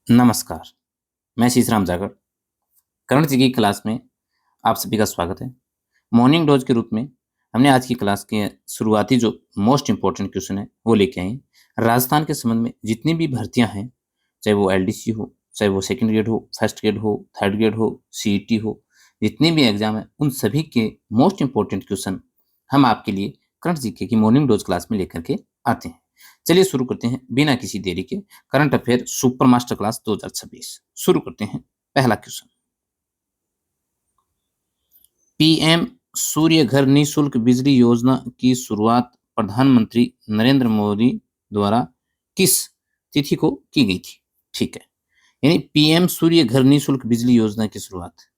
नमस्कार, मैं शीशराम जागड़। करण जी की क्लास में आप सभी का स्वागत है। मॉर्निंग डोज के रूप में हमने आज की क्लास के शुरुआती जो मोस्ट इम्पोर्टेंट क्वेश्चन है वो लेके आए हैं। राजस्थान के संबंध में जितनी भी भर्तियां हैं, चाहे वो एलडीसी हो, चाहे वो सेकंड ग्रेड हो, फर्स्ट ग्रेड हो, थर्ड ग्रेड हो, सीईटी हो, जितने भी एग्जाम है उन सभी के मोस्ट इम्पोर्टेंट क्वेश्चन हम आपके लिए करंट जीके की मॉर्निंग डोज क्लास में लेकर के आते हैं। चलिए शुरू करते हैं बिना किसी देरी के। Current affair super master class 2026 शुरू करते हैं। पहला क्वेश्चन, पीएम सूर्य घर निःशुल्क बिजली योजना की शुरुआत प्रधानमंत्री नरेंद्र मोदी द्वारा किस तिथि को की गई थी? ठीक है, यानी पीएम सूर्य घर निःशुल्क बिजली योजना की शुरुआत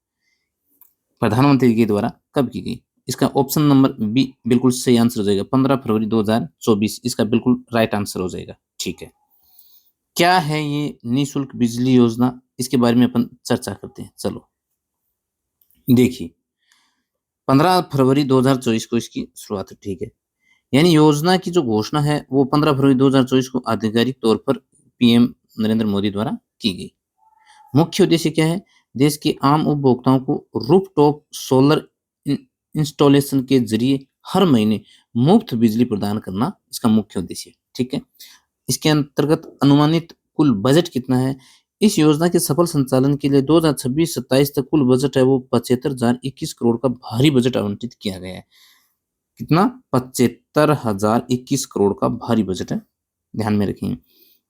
प्रधानमंत्री के द्वारा कब की गई? इसका ऑप्शन नंबर बी बिल्कुल सही आंसर हो जाएगा, 15 फरवरी 2024 इसका बिल्कुल राइट आंसर हो जाएगा। ठीक है, क्या है ये निःशुल्क बिजली योजना, इसके बारे में अपन चर्चा करते हैं। चलो देखिए, 15 फरवरी 2024 को इसकी शुरुआत हुई। ठीक है, यानी योजना की जो घोषणा है वो 15 फरवरी 2024 को आधिकारिक तौर पर पीएम नरेंद्र मोदी द्वारा की गई। मुख्य उद्देश्य क्या है? देश के आम उपभोक्ताओं को रूफटॉप सोलर इंस्टॉलेशन के जरिए हर महीने मुफ्त बिजली प्रदान करना इसका मुख्य उद्देश्य है। ठीक है, इसके अंतर्गत अनुमानित कुल बजट कितना है? इस योजना के सफल संचालन के लिए 2026-27 तक कुल बजट है वो 75,021 करोड़ का भारी बजट आवंटित किया गया है। कितना? 75,021 करोड़ का भारी बजट है, ध्यान में रखिए।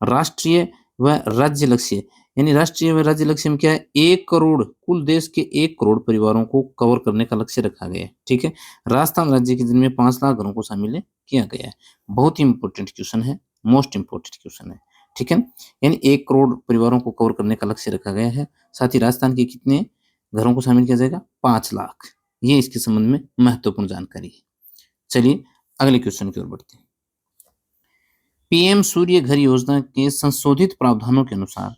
राष्ट्रीय व राज्य लक्ष्य, यानी राष्ट्रीय व राज्य लक्ष्य में क्या है? 1 करोड़, कुल देश के 1 करोड़ परिवारों को कवर करने का लक्ष्य रखा गया है। ठीक है, राजस्थान राज्य के जिनमें 5 लाख घरों को शामिल किया गया है। बहुत ही इंपॉर्टेंट क्वेश्चन है, मोस्ट इंपॉर्टेंट क्वेश्चन है। ठीक है, यानी 1 करोड़ परिवारों को कवर करने का लक्ष्य रखा गया है। साथ ही राजस्थान के कितने घरों को शामिल किया जाएगा? 5 लाख। ये इसके संबंध में महत्वपूर्ण जानकारी है। चलिए अगले क्वेश्चन की ओर बढ़ते हैं। पीएम सूर्य घर योजना के संशोधित प्रावधानों के अनुसार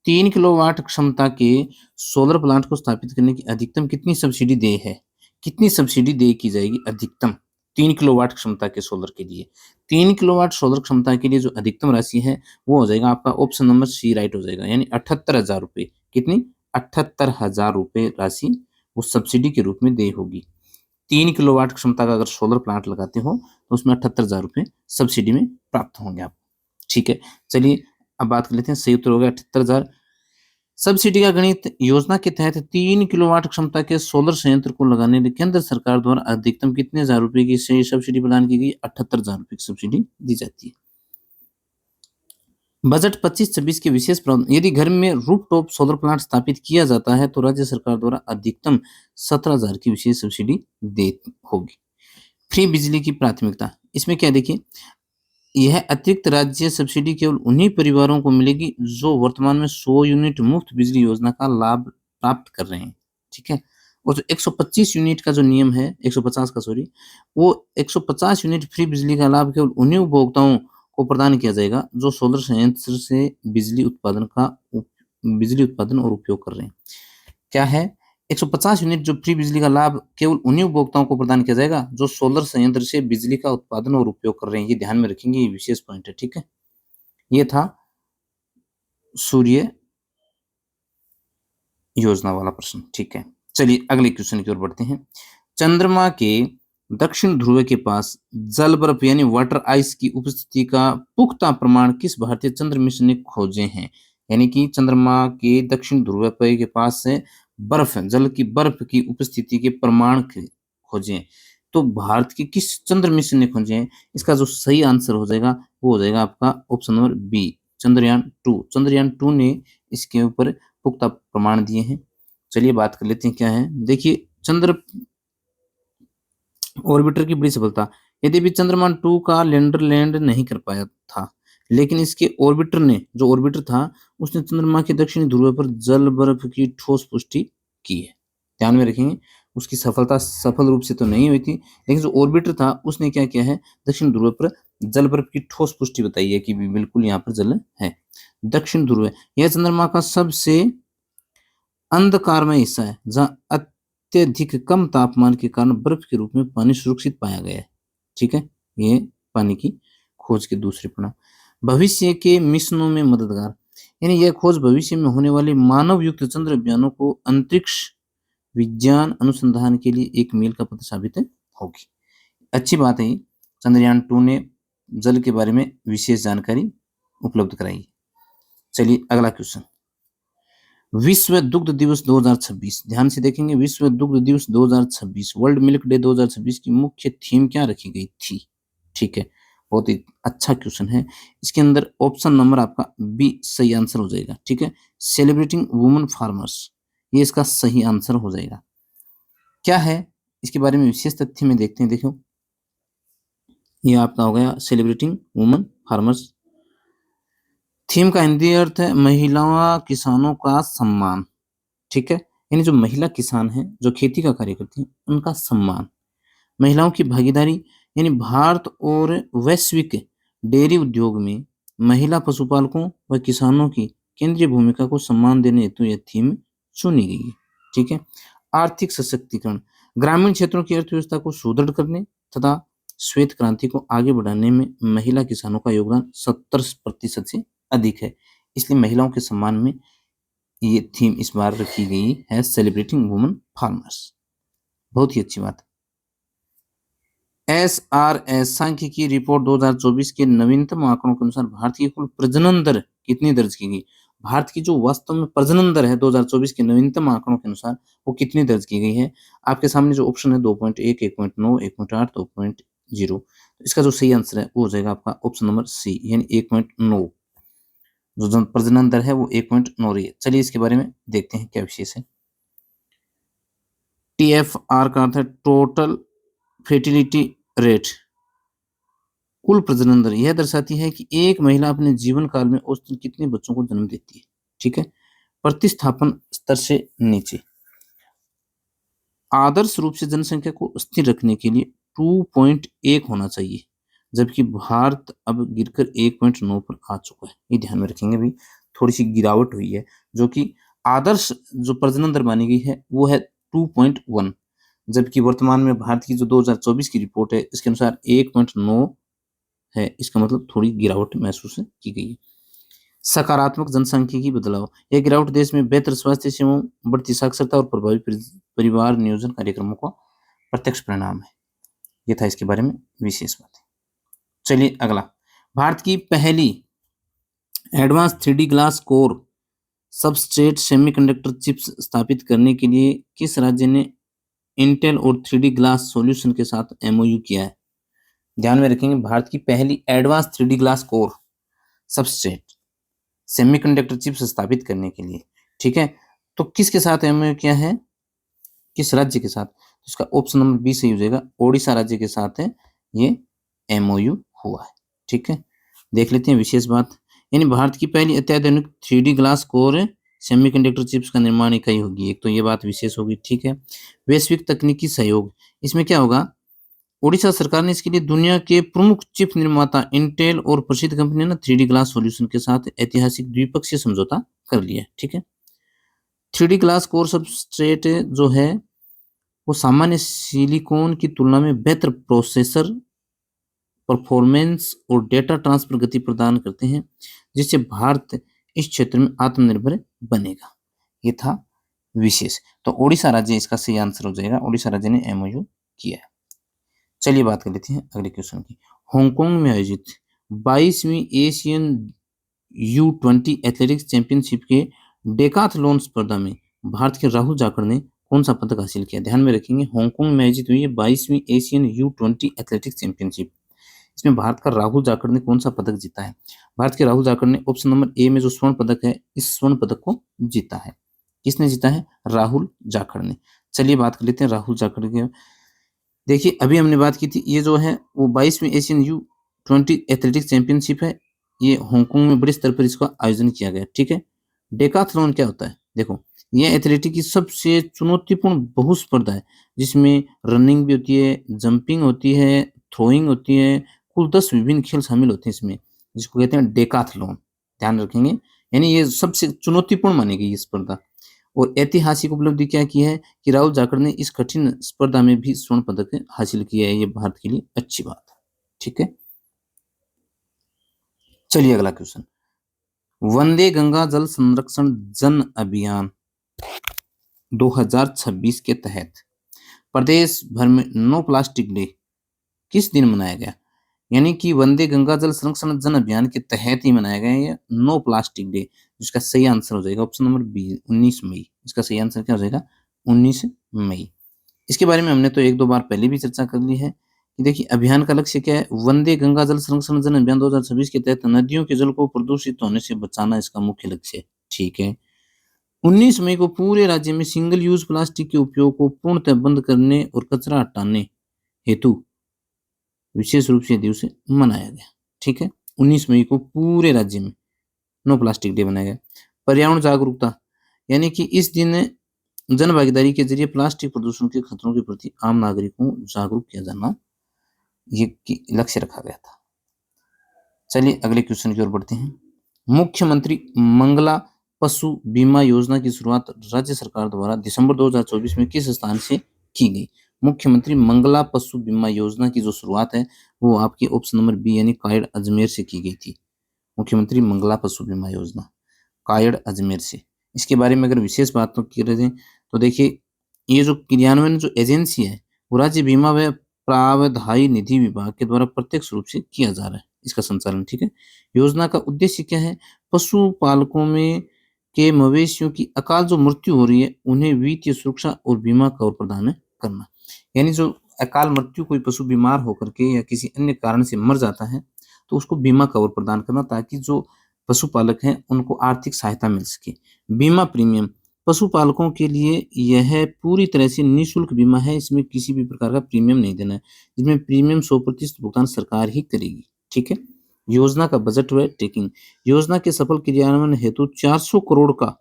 3 किलोवाट क्षमता के सोलर प्लांट को स्थापित करने की अधिकतम कितनी सब्सिडी देय है? कितनी सब्सिडी देय की जाएगी अधिकतम 3 किलोवाट क्षमता के सोलर के लिए? 3 किलोवाट सोलर क्षमता के लिए जो अधिकतम राशि है वो हो जाएगा आपका ऑप्शन नंबर सी राइट हो जाएगा, यानी 78,000 रुपये। कितनी? 78,000 रुपये राशि वो सब्सिडी के रूप में देय होगी। 3 किलोवाट क्षमता का अगर सोलर प्लांट लगाते हो तो उसमें 78,000 रुपये सब्सिडी में प्राप्त होंगे आपको। ठीक है, चलिए अब बात कर लेते हैं। सही उत्तर हो गया 78,000। सब्सिडी का गणित, योजना के तहत 3 किलोवाट क्षमता के सोलर संयंत्र को लगाने के लिए केंद्र सरकार द्वारा अधिकतम कितने हजार रुपए की सब्सिडी प्रदान की गई? 78,000 रुपए की सब्सिडी दी जाती है। बजट 25-26 के विशेष प्रावधान, यदि घर में रूफटॉप सोलर प्लांट स्थापित किया जाता है तो राज्य सरकार द्वारा अधिकतम 17,000 की विशेष सब्सिडी दे होगी। फ्री बिजली की प्राथमिकता, इसमें क्या देखिए, यह अतिरिक्त राज्य सब्सिडी केवल उन्हीं परिवारों को मिलेगी जो वर्तमान में 100 यूनिट मुफ्त बिजली योजना का लाभ प्राप्त कर रहे हैं। ठीक है, और जो 125 यूनिट का जो नियम है, 150 का सॉरी, वो 150 यूनिट फ्री बिजली का लाभ केवल उन्हीं उपभोक्ताओं को प्रदान किया जाएगा जो सोलर संयंत्र से बिजली उत्पादन और उपयोग कर रहे हैं। क्या है? 150 यूनिट जो फ्री बिजली का लाभ केवल उन्हीं उपभोक्ताओं को प्रदान किया जाएगा जो सोलर संयंत्र से बिजली का उत्पादन और उपयोग कर रहे हैं। ये ध्यान में रखेंगे, ये विशेष पॉइंट है। ठीक है, ये था सूर्य योजना वाला प्रश्न। ठीक है, चलिए अगले क्वेश्चन की ओर बढ़ते हैं। चंद्रमा के दक्षिण ध्रुव के पास जल बर्फ यानी वाटर आइस की उपस्थिति का पुख्ता प्रमाण किस भारतीय चंद्र मिशन ने खोजे हैं? यानी कि चंद्रमा के दक्षिण ध्रुव के पास से बर्फ, जल की बर्फ की उपस्थिति के प्रमाण खोजे हैं। तो भारत के किस चंद्र मिशन ने खोजे हैं? इसका जो सही आंसर हो जाएगा वो हो जाएगा आपका option number B, Chandrayaan 2। Chandrayaan 2 ने इसके ऊपर पुख्ता प्रमाण दिए हैं। चलिए बात कर लेते हैं क्या है। देखिए, चंद्र ऑर्बिटर की बड़ी सफलता, यद्यपि चंद्रयान 2 का लैंडर लैंड नहीं कर पाया था, लेकिन इसके ऑर्बिटर ने, जो ऑर्बिटर था, उसने चंद्रमा के दक्षिणी ध्रुव पर जल बर्फ की ठोस पुष्टि की है। ध्यान में रखेंगे, उसकी सफलता सफल रूप से तो नहीं हुई थी, लेकिन जो ऑर्बिटर था उसने क्या किया है? दक्षिण ध्रुव पर जल बर्फ की ठोस पुष्टि बताई है कि बिल्कुल यहाँ पर जल है। दक्षिण ध्रुव यह चंद्रमा का सबसे अंधकारमय हिस्सा है जहाँ अत्यधिक कम तापमान के कारण बर्फ के रूप में पानी सुरक्षित पाया गया है। ठीक है, ये पानी की खोज के दूसरे परिणाम। भविष्य के मिशनों में मददगार, यानी यह खोज भविष्य में होने वाले मानव युक्त चंद्र अभियानों को अंतरिक्ष विज्ञान अनुसंधान के लिए एक मील का पत्थर साबित होगी। अच्छी बात है। चंद्रयान 2 ने जल के बारे में विशेष जानकारी उपलब्ध कराई। चलिए अगला क्वेश्चन, विश्व दुग्ध दिवस 2026, ध्यान से देखेंगे। विश्व दुग्ध दिवस 2026, वर्ल्ड मिल्क डे 2026 की मुख्य थीम क्या रखी गई थी? ठीक है, बहुत ही अच्छा क्वेश्चन है। इसके अंदर ऑप्शन नंबर आपका बी सही आंसर हो जाएगा। ठीक है, सेलिब्रेटिंग वुमेन फार्मर्स, ये इसका सही आंसर हो जाएगा। क्या है इसके बारे में विशेष तथ्य में देखते हैं। देखो, ये आपका हो गया सेलिब्रेटिंग वुमेन फार्मर्स। थीम का हिंदी अर्थ है महिला किसानों का सम्मान। ठीक है, यानी जो महिला किसान हैं, जो खेती का कार्य करती हैं, उनका सम्मान। महिलाओं की भागीदारी, यानी भारत और वैश्विक डेयरी उद्योग में महिला पशुपालकों व किसानों की केंद्रीय भूमिका को सम्मान देने हेतु यह थीम चुनी गई है। ठीक है, आर्थिक सशक्तिकरण, ग्रामीण क्षेत्रों की अर्थव्यवस्था को सुदृढ़ करने तथा श्वेत क्रांति को आगे बढ़ाने में महिला किसानों का योगदान 70% से अधिक है। इसलिए महिलाओं के सम्मान में ये थीम इस बार रखी गई है, सेलिब्रेटिंग वुमेन फार्मर्स। बहुत ही अच्छी बात है। SRS सांख्यिकी रिपोर्ट 2024 के नवीनतम आंकड़ों के अनुसार भारत की कुल प्रजनन दर कितनी दर्ज की गई? भारत की जो वास्तव में प्रजनन दर है 2024 के नवीनतम आंकड़ों के अनुसार वो कितनी दर्ज की गई है? आपके सामने जो ऑप्शन है 2.1, 1.9, 1.8, 2.0, इसका जो सही आंसर है वो हो जाएगा आपका ऑप्शन नंबर सी, यानी 1.9। जो प्रजनन दर है वो 1.9 रही है। चलिए इसके बारे में देखते हैं क्या विशेष है। TFR का अर्थ है टोटल फर्टिलिटी रेट, कुल प्रजनन दर। यह दर्शाती है कि एक महिला अपने जीवन काल में औसतन कितने बच्चों को जन्म देती है। ठीक है, प्रतिस्थापन स्तर से नीचे। आदर्श रूप से जनसंख्या को स्थिर रखने के लिए 2.1 होना चाहिए, जबकि भारत अब गिरकर 1.9 पर आ चुका है। ये ध्यान में रखेंगे भी, थोड़ी सी गिरावट हुई है, जो कि आदर्श जो प्रजनन दर मानी गई है वो है 2.1, जबकि वर्तमान में भारत की जो 2024 की रिपोर्ट है इसके अनुसार 1.9 है। इसका मतलब थोड़ी गिरावट महसूस की गई है। सकारात्मक जनसांख्यिकी बदलाव, यह गिरावट देश में बेहतर स्वास्थ्य सेवाओं, बढ़ती साक्षरता और प्रभावी परिवार नियोजन कार्यक्रमों का प्रत्यक्ष परिणाम है। ये था इसके बारे में विशेष बात। चलिए अगला, भारत की पहली advance 3D glass core substrate semiconductor chips स्थापित करने के लिए किस राज्य ने इंटेल और 3D ग्लास सॉल्यूशन के साथ MOU किया है? ध्यान में रखेंगे, भारत की पहली advance 3D glass core substrate semiconductor chips स्थापित करने के लिए, ठीक है, तो किसके साथ MOU किया है, किस राज्य के साथ? तो इसका ऑप्शन नंबर बी सही हो जाएगा, ओडिशा राज्य के साथ है ये MOU हुआ है। ठीक है, देख लेते हैं विशेष बात, यानी भारत की पहली अत्याधुनिक 3D glass core semiconductor chips का निर्माण इकाई होगी। एक तो ये बात विशेष होगी। ठीक है, वैश्विक तकनीकी सहयोग, इसमें क्या होगा, ओडिशा सरकार ने इसके लिए दुनिया के प्रमुख चिप निर्माता इंटेल और प्रसिद्ध कंपनी ना 3D ग्लास सॉल्यूशन के साथ ऐतिहासिक द्विपक्षीय समझौता कर लिया है। ठीक है, 3D ग्लास कोर सबस्ट्रेट जो है वो सामान्य सिलिकॉन की तुलना में बेहतर प्रोसेसर परफॉर्मेंस और डेटा ट्रांसफर गति प्रदान करते हैं, जिससे भारत इस क्षेत्र में आत्मनिर्भर बनेगा। ये था विशेष, तो ओडिशा राज्य इसका सही आंसर हो जाएगा, ओडिशा राज्य ने MOU किया है। चलिए बात कर लेते हैं अगले क्वेश्चन की। हांगकांग में आयोजित 22वीं एशियन U20 एथलेटिक्स चैंपियनशिप के डेकाथलॉन स्पर्धा में भारत के राहुल जाखड़ ने कौन सा पदक हासिल किया? ध्यान में रखेंगे, हांगकांग में आयोजित हुई है 22वीं एशियन U20 एथलेटिक्स चैंपियनशिप, इसमें भारत का राहुल जाखड़ ने कौन सा पदक जीता है? भारत के राहुल जाखड़ ने ऑप्शन नंबर ए में जो स्वर्ण पदक है, इस स्वर्ण पदक को जीता है। किसने जीता है? राहुल जाखड़ ने। चलिए बात कर लेते हैं राहुल जाखड़ के। देखिए अभी हमने बात की थी, ये जो है वो 22वीं एशियन U20 एथलेटिक्स चैंपियनशिप है, ये हांगकांग में बड़े स्तर पर इसका आयोजन किया गया। ठीक है, डेकाथलॉन क्या होता है? देखो, यह एथलेटिक की सबसे चुनौतीपूर्ण बहुस्पर्धा है, जिसमें रनिंग भी होती है, जंपिंग होती है, थ्रोइंग होती है, कुल 10 विभिन्न खेल शामिल होते हैं इसमें, जिसको कहते हैं डेकाथलॉन। ध्यान रखेंगे, यानी ये सबसे चुनौतीपूर्ण मानी गई ये स्पर्धा। और ऐतिहासिक उपलब्धि क्या की है कि राहुल जाखड़ ने इस कठिन स्पर्धा में भी स्वर्ण पदक हासिल किया है, ये भारत के लिए अच्छी बात है। ठीक है, चलिए अगला क्वेश्चन, वंदे गंगा जल संरक्षण जन अभियान 2026 के तहत प्रदेश भर में नो प्लास्टिक डे किस दिन मनाया गया? यानी कि वंदे गंगा जल संरक्षण जन अभियान के तहत ही मनाया गया ये नो प्लास्टिक डे, जिसका सही आंसर हो जाएगा ऑप्शन नंबर बी 19 मई। इसका सही आंसर क्या हो जाएगा? 19 मई। इसके बारे में हमने तो एक दो बार पहले भी चर्चा कर ली है कि देखिए अभियान का लक्ष्य क्या है। वंदे गंगा जल संरक्षण जन अभियान 2026 के तहत नदियों के जल को प्रदूषित होने से बचाना इसका मुख्य लक्ष्य है। ठीक है। 19 मई को पूरे राज्य में सिंगल यूज प्लास्टिक के उपयोग को पूर्णतः बंद करने और कचरा हटाने हेतु विशेष रूप से यह दिवस मनाया गया। ठीक है। 19 मई को पूरे राज्य में नो प्लास्टिक डे मनाया गया। पर्यावरण जागरूकता, यानी कि इस दिन जन भागीदारी के जरिए प्लास्टिक प्रदूषण के खतरों के प्रति आम नागरिकों को जागरूक किया जाना ये लक्ष्य रखा गया था। चलिए अगले क्वेश्चन की ओर बढ़ते हैं। मुख्यमंत्री मंगला पशु बीमा योजना की शुरुआत राज्य सरकार द्वारा दिसंबर 2024 में किस स्थान से की गई? मुख्यमंत्री मंगला पशु बीमा योजना की जो शुरुआत है वो आपके ऑप्शन नंबर बी यानी कायड़ अजमेर से की गई थी। मुख्यमंत्री मंगला पशु बीमा योजना कायड़ अजमेर से। इसके बारे में अगर विशेष बात तो की रहे तो देखिए ये जो क्रियान्वयन जो एजेंसी है वो राज्य बीमा व प्रावधायी निधि विभाग के द्वारा प्रत्यक्ष रूप से किया जा रहा है इसका संचालन। ठीक है। योजना का उद्देश्य क्या है? पशु पालकों में के मवेशियों की अकाल जो मृत्यु हो रही है उन्हें वित्तीय सुरक्षा और बीमा कवर प्रदान करना। यानी जो अकाल मृत्यु कोई पशु बीमार होकर के या किसी अन्य कारण से मर जाता है तो उसको बीमा कवर प्रदान करना ताकि जो पशुपालक हैं उनको आर्थिक सहायता मिल सके। बीमा प्रीमियम पशुपालकों के लिए यह पूरी तरह से निःशुल्क बीमा है। इसमें किसी भी प्रकार का प्रीमियम नहीं देना है, जिसमें प्रीमियम 100% भुगतान सरकार ही करेगी। ठीक है। योजना का बजट व ट्रैकिंग, योजना के सफल क्रियान्वयन हेतु 400 करोड़ का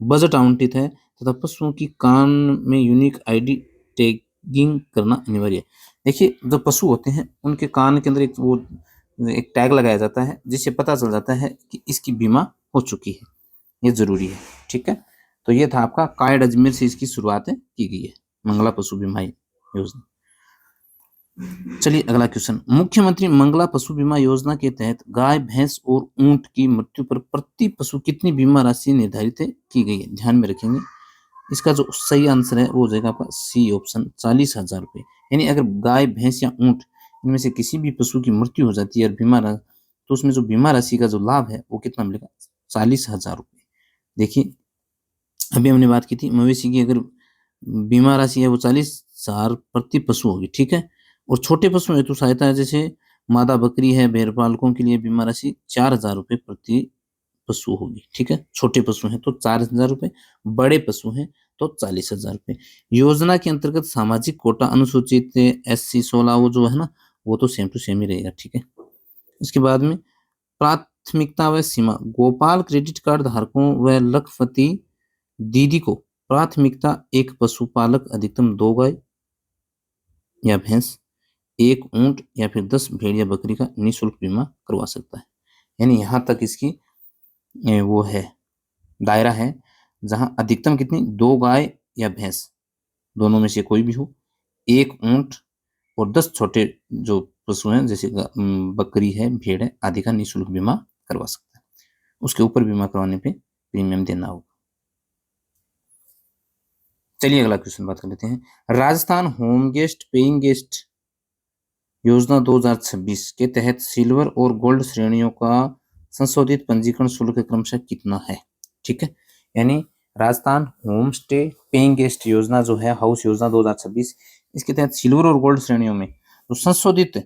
बजट आवंटित है तथा पशुओं की कान में यूनिक आईडी टैगिंग करना अनिवार्य है। देखिए जो पशु होते हैं उनके कान के अंदर एक टैग लगाया जाता है जिससे पता चल जाता है कि इसकी बीमा हो चुकी है, ये जरूरी है। ठीक है। तो ये था आपका कायड़ अजमेर से इसकी शुरुआत की गई है मंगला पशु बीमा योजना। चलिए अगला क्वेश्चन। मुख्यमंत्री मंगला पशु बीमा योजना के तहत गाय भैंस और ऊंट की मृत्यु पर प्रति पशु कितनी बीमा राशि निर्धारित की गई है? ध्यान में रखेंगे इसका जो सही आंसर है वो हो जाएगा आपका सी ऑप्शन 40,000 रुपये। यानी अगर गाय भैंस या ऊंट इनमें से किसी भी पशु की मृत्यु हो जाती है और बीमा तो उसमें जो बीमा राशि का जो लाभ है वो कितना मिलेगा? 40,000 रुपये। देखिए अभी हमने बात की थी मवेशी की अगर बीमा राशि है वो 40,000 प्रति पशु होगी। ठीक है। और छोटे पशु हेतु सहायता है जैसे मादा बकरी है भेड़ पालकों के लिए बीमा राशि 4,000 रुपये प्रति पशु होगी। ठीक है। छोटे पशु हैं तो 4,000 रुपये, बड़े पशु हैं तो 40,000 रुपये। योजना के अंतर्गत सामाजिक कोटा अनुसूचित SC 16 वो जो है ना वो तो सेम टू सेम ही रहेगा। ठीक है। इसके बाद में प्राथमिकता व सीमा, गोपाल क्रेडिट कार्ड धारकों व लखपति दीदी को प्राथमिकता एक पशुपालक अधिकतम 2 गाय या भैंस, 1 ऊंट या फिर 10 भेड़ या बकरी का निःशुल्क बीमा करवा सकता है। यानी यहां तक इसकी वो है दायरा है जहां अधिकतम कितनी 2 गाय या भैंस दोनों में से कोई भी हो, 1 ऊंट और 10 छोटे जो पशु हैं जैसे बकरी है भेड़ है आदि का निःशुल्क बीमा करवा सकता है। उसके ऊपर बीमा करवाने पे प्रीमियम देना होगा। चलिए अगला क्वेश्चन बात कर लेते हैं। Rajasthan home guest paying guest योजना 2026 के तहत सिल्वर और गोल्ड श्रेणियों का संशोधित पंजीकरण शुल्क क्रमशः कितना है? ठीक है। यानी Rajasthan home stay paying guest योजना जो है हाउस योजना 2026 इसके तहत सिल्वर और गोल्ड श्रेणियों में तो संशोधित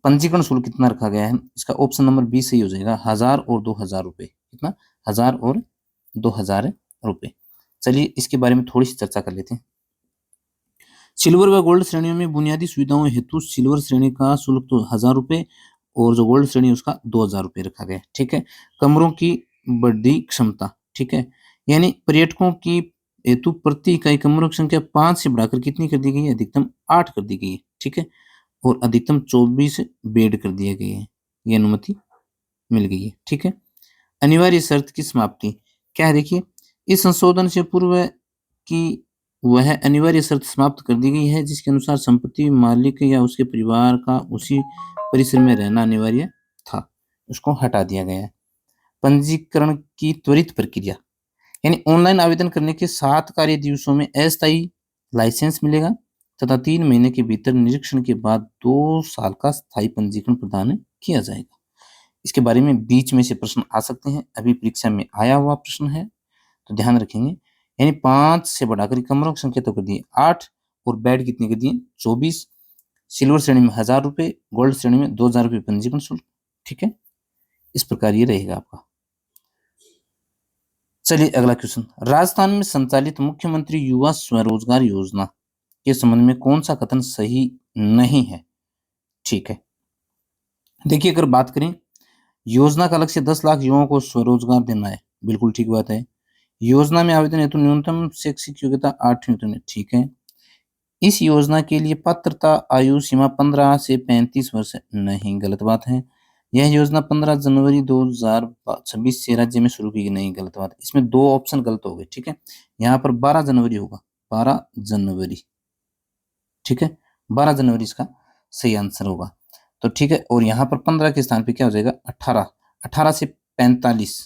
पंजीकरण शुल्क कितना रखा गया है? इसका ऑप्शन नंबर बी सही हो जाएगा 1,000 और 2,000 रुपये। कितना? 1,000 और 2,000 रुपये। चलिए इसके बारे में थोड़ी सी चर्चा कर लेते हैं। सिल्वर व गोल्ड श्रेणियों में बुनियादी सुविधाओं हेतु सिल्वर श्रेणी का शुल्क तो 1,000 रुपये और जो गोल्ड श्रेणी उसका 2,000 रुपये रखा गया। ठीक है। कमरों की बढ़ी क्षमता, ठीक है, यानी पर्यटकों की हेतु प्रति इकाई कमरों की संख्या 5 से बढ़ाकर कितनी कर दी गई है? अधिकतम 8 कर दी गई है। ठीक है। और अधिकतम 24 बेड कर दिए गए हैं, ये अनुमति मिल गई है। ठीक है। अनिवार्य शर्त की समाप्ति क्या है? देखिए इस संशोधन से पूर्व की वह अनिवार्य शर्त समाप्त कर दी गई है जिसके अनुसार संपत्ति मालिक या उसके परिवार का उसी परिसर में रहना अनिवार्य था, उसको हटा दिया गया है। पंजीकरण की त्वरित प्रक्रिया, यानी ऑनलाइन आवेदन करने के 7 कार्य दिवसों में अस्थायी लाइसेंस मिलेगा तथा 3 महीने के भीतर निरीक्षण के बाद 2 साल का स्थायी पंजीकरण प्रदान किया जाएगा। इसके बारे में बीच में से प्रश्न आ सकते हैं, अभी परीक्षा में आया हुआ प्रश्न है, तो ध्यान रखेंगे। यानी 5 से बढ़ाकर कमरों की संख्या तो कर दी 8 और बेड कितने कर दिए 24। सिल्वर श्रेणी में 1000 रुपये, गोल्ड श्रेणी में 2000 रुपये पंजीकरण शुल्क। ठीक है, इस प्रकार ये रहेगा आपका। चलिए अगला क्वेश्चन, राजस्थान में संचालित मुख्यमंत्री युवा स्वरोजगार योजना के संबंध में कौन सा कथन सही नहीं है? ठीक है, देखिए अगर बात करें, योजना का लक्ष्य 10 लाख युवाओं को स्वरोजगार देना है, बिल्कुल ठीक बात है। योजना में आवेदन हेतु न्यूनतम शैक्षिक योग्यता 8वीं उत्तीर्ण, ठीक है। इस योजना के लिए पात्रता आयु सीमा 15 से 35 वर्ष नहीं, गलत बात है। यह योजना 15 जनवरी 2026 से राज्य में शुरू की गई, नहीं, गलत बात है। इसमें 2 ऑप्शन गलत हो गए, ठीक है। यहाँ पर 12 जनवरी होगा, 12 जनवरी, ठीक है, 12 जनवरी इसका सही आंसर होगा। तो ठीक है, और यहाँ पर 15 के स्थान पे क्या हो जाएगा 18, 18 से 45,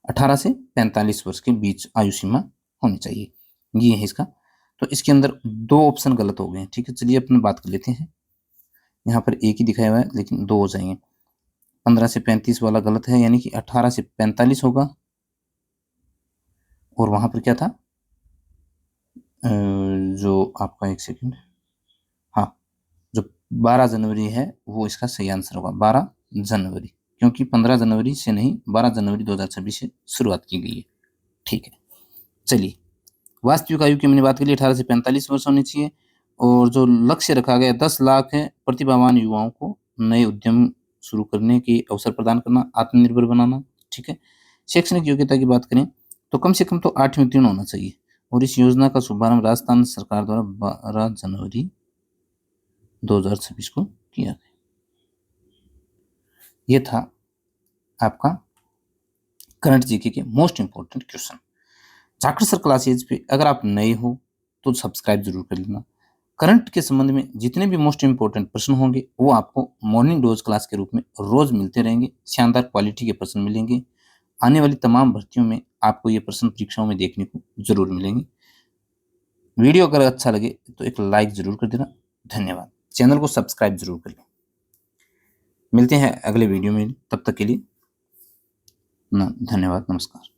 18 से 45 वर्ष के बीच आयु सीमा होनी चाहिए, ये है इसका। तो इसके अंदर 2 ऑप्शन गलत हो गए हैं, ठीक है। चलिए अपन बात कर लेते हैं, यहाँ पर एक ही दिखाया हुआ है लेकिन 2 हो जाएंगे। 15 से 35 वाला गलत है, यानी कि 18 से 45 होगा, और वहां पर क्या था जो आपका, एक सेकंड, हाँ, जो 12 जनवरी है वो इसका सही आंसर होगा, 12 जनवरी, क्योंकि 15 जनवरी से नहीं 12 जनवरी 2026 से शुरुआत की गई है, ठीक है। चलिए, वास्तविक आयु की मैंने बात की 18 से 45 वर्ष होनी चाहिए, और जो लक्ष्य रखा गया 10 लाख है प्रतिभावान युवाओं को नए उद्यम शुरू करने के अवसर प्रदान करना, आत्मनिर्भर बनाना, ठीक है। शैक्षणिक योग्यता की बात करें तो कम से कम तो 8वीं उत्तीर्ण होना चाहिए, और इस योजना का शुभारंभ राजस्थान सरकार द्वारा 12 जनवरी 2026 को किया गया। ये था आपका करंट जीके के most important question. Jhakad sir classes पे अगर आप नए हो तो सब्सक्राइब जरूर कर लेना। करंट के संबंध में जितने भी मोस्ट इंपोर्टेंट प्रश्न होंगे वो आपको मॉर्निंग डोज क्लास के रूप में रोज मिलते रहेंगे, शानदार क्वालिटी के प्रश्न मिलेंगे। आने वाली तमाम भर्तियों में आपको ये प्रश्न परीक्षाओं में देखने को जरूर मिलेंगे। वीडियो अगर अच्छा लगे तो एक लाइक जरूर कर देना। धन्यवाद। चैनल को सब्सक्राइब जरूर कर लें। मिलते हैं अगले वीडियो में, तब तक के लिए धन्यवाद, नमस्कार।